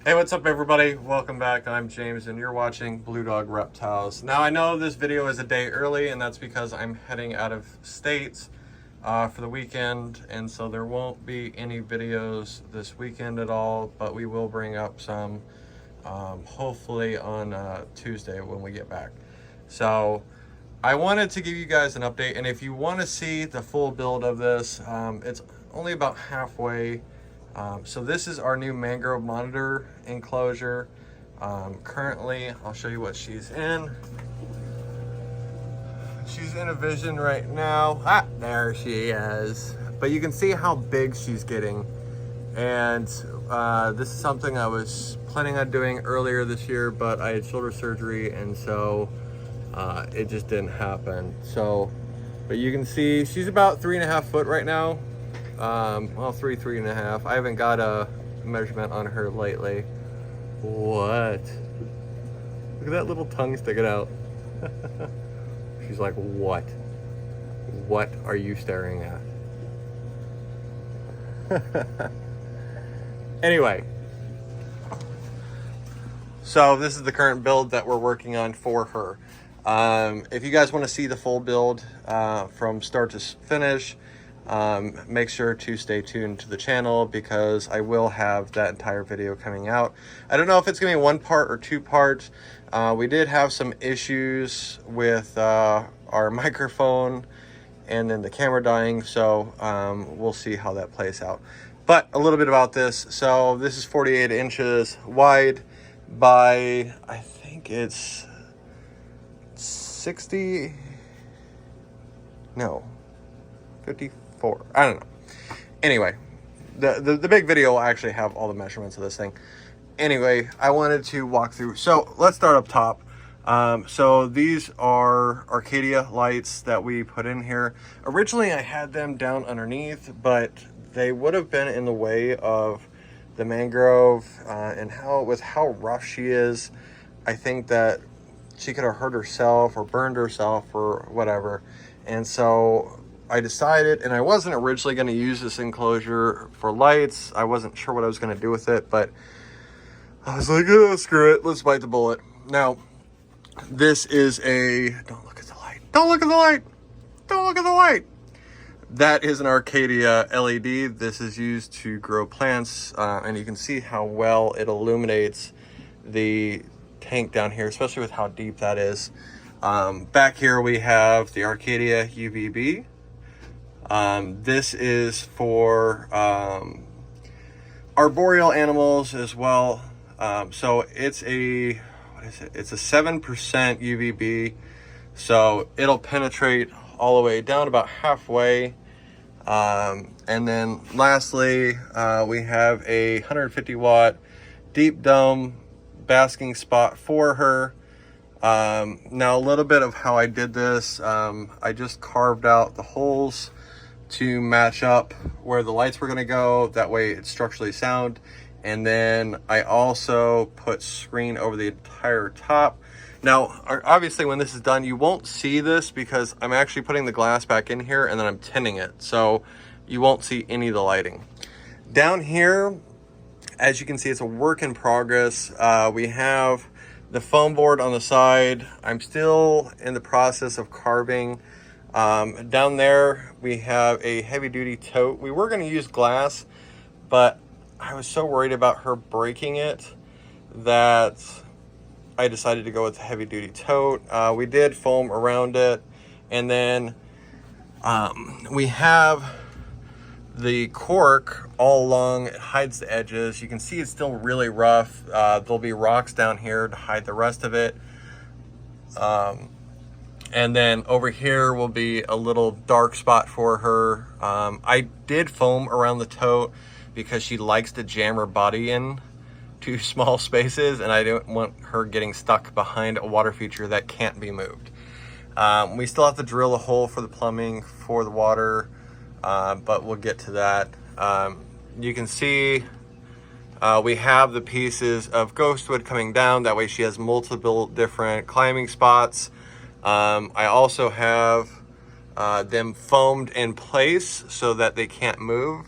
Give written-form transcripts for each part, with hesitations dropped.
Hey, what's up everybody? Welcome back. I'm James and you're watching Blue Dog Reptiles. Now I know this video is a day early and that's because I'm heading out of state for the weekend, and so there won't be any videos this weekend at all, but we will bring up some hopefully on Tuesday when we get back. So I wanted to give you guys an update, and if you want to see the full build of this, it's only about halfway. So this is our new Mangrove monitor enclosure. Currently, I'll show you what she's in. She's in a vision right now. Ah, there she is. But you can see how big she's getting. And this is something I was planning on doing earlier this year, but I had shoulder surgery, and so it just didn't happen. So, but you can see she's about 3.5 foot right now. Well, 3.5. I haven't got a measurement on her lately. What? Look at that little tongue sticking out. She's like, what? What are you staring at? Anyway, so this is the current build that we're working on for her. If you guys want to see the full build from start to finish, make sure to stay tuned to the channel because I will have that entire video coming out. I don't know if it's gonna be one part or two parts. We did have some issues with our microphone and then the camera dying, so we'll see how that plays out. But a little bit about this. So this is 48 inches wide by, I think it's 60, no, 54, I don't know. Anyway, the big video will actually have all the measurements of this thing. Anyway, I wanted to walk through. So let's start up top. So these are Arcadia lights that we put in here. Originally I had them down underneath, but they would have been in the way of the Mangrove, and with how rough she is, I think that she could have hurt herself or burned herself or whatever. And so I decided, and I wasn't originally going to use this enclosure for lights. I wasn't sure what I was going to do with it, but I was like, oh, screw it, let's bite the bullet. Now, this is don't look at the light. Don't look at the light. Don't look at the light. That is an Arcadia LED. This is used to grow plants, and you can see how well it illuminates the tank down here, especially with how deep that is. Back here we have the Arcadia UVB. This is for arboreal animals as well. So it's a, what is it? It's a 7% UVB. So it'll penetrate all the way down about halfway. And then lastly, we have a 150 watt deep dome basking spot for her. Now a little bit of how I did this, I just carved out the holes to match up where the lights were going to go. That way it's structurally sound. And then I also put screen over the entire top. Now, obviously when this is done, you won't see this because I'm actually putting the glass back in here and then I'm tinting it. So you won't see any of the lighting. Down here, as you can see, it's a work in progress. We have the foam board on the side. I'm still in the process of carving. Down there, we have a heavy duty tote. We were gonna use glass, but I was so worried about her breaking it that I decided to go with the heavy duty tote. We did foam around it, and then we have the cork all along. It hides the edges. You can see it's still really rough. There'll be rocks down here to hide the rest of it. And then over here will be a little dark spot for her. I did foam around the tote because she likes to jam her body in to small spaces, and I didn't want her getting stuck behind a water feature that can't be moved. We still have to drill a hole for the plumbing for the water, but we'll get to that. You can see we have the pieces of ghostwood coming down. That way she has multiple different climbing spots. I also have them foamed in place so that they can't move.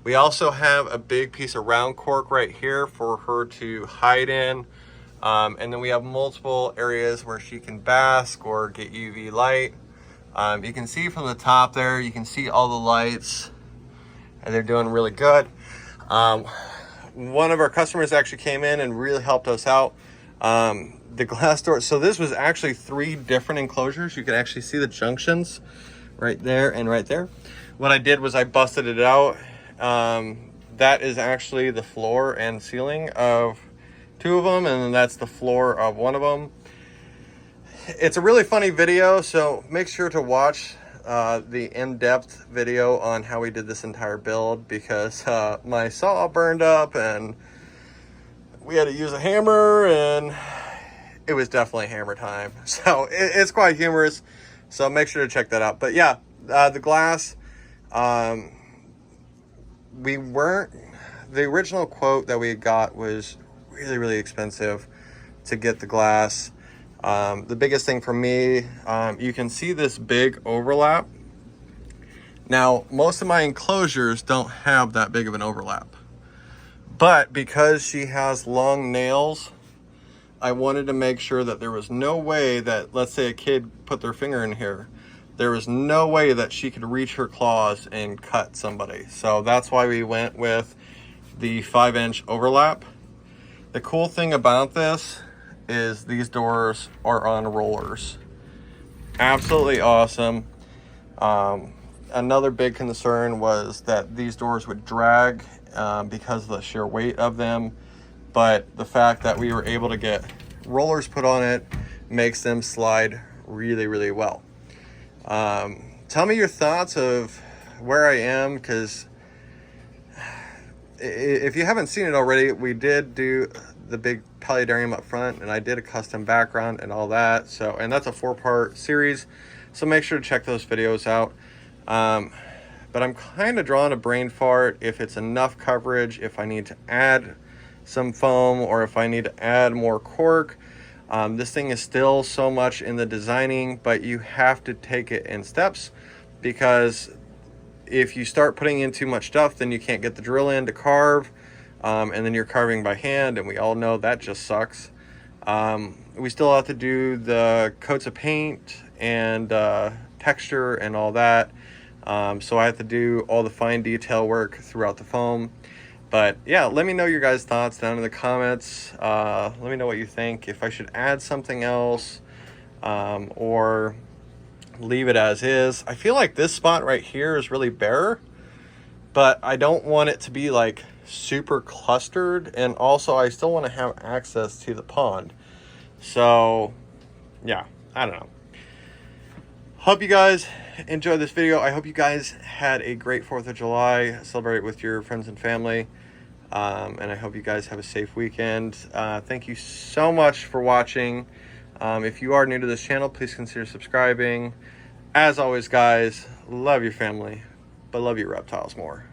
We also have a big piece of round cork right here for her to hide in. And then we have multiple areas where she can bask or get UV light. You can see from the top there, you can see all the lights, and they're doing really good. One of our customers actually came in and really helped us out. The glass door, so this was actually 3 different enclosures. You can actually see the junctions right there and right there. What I did was I busted it out. That is actually the floor and ceiling of 2 of them, and then that's the floor of 1 of them. It's a really funny video, so make sure to watch the in-depth video on how we did this entire build, because my saw burned up and we had to use a hammer, and it was definitely hammer time. So it's quite humorous, so make sure to check that out. But yeah, the glass, the original quote that we got was really expensive to get the glass. The biggest thing for me, you can see this big overlap. Now, most of my enclosures don't have that big of an overlap, but because she has long nails, I wanted to make sure that there was no way that, let's say a kid put their finger in here, there was no way that she could reach her claws and cut somebody. So that's why we went with the 5-inch overlap. The cool thing about this is these doors are on rollers. Absolutely awesome. Another big concern was that these doors would drag because of the sheer weight of them, but the fact that we were able to get rollers put on it makes them slide really well. Tell me your thoughts of where I am, because if you haven't seen it already, we did do the big paludarium up front, and I did a custom background and all that. So, and that's a 4-part series, so make sure to check those videos out. But I'm kind of drawing a brain fart if it's enough coverage, if I need to add some foam, or if I need to add more cork. This thing is still so much in the designing, but you have to take it in steps, because if you start putting in too much stuff, then you can't get the drill in to carve, and then you're carving by hand, and we all know that just sucks. We still have to do the coats of paint and texture and all that, so I have to do all the fine detail work throughout the foam. But yeah, let me know your guys' thoughts down in the comments. Let me know what you think, if I should add something else or leave it as is. I feel like this spot right here is really bare, but I don't want it to be like super clustered, and also I still want to have access to the pond. So yeah, I don't know. Hope you guys enjoyed this video. I hope you guys had a great 4th of July. Celebrate with your friends and family. And I hope you guys have a safe weekend. Thank you so much for watching. If you are new to this channel, please consider subscribing. As always, guys, love your family, but love your reptiles more.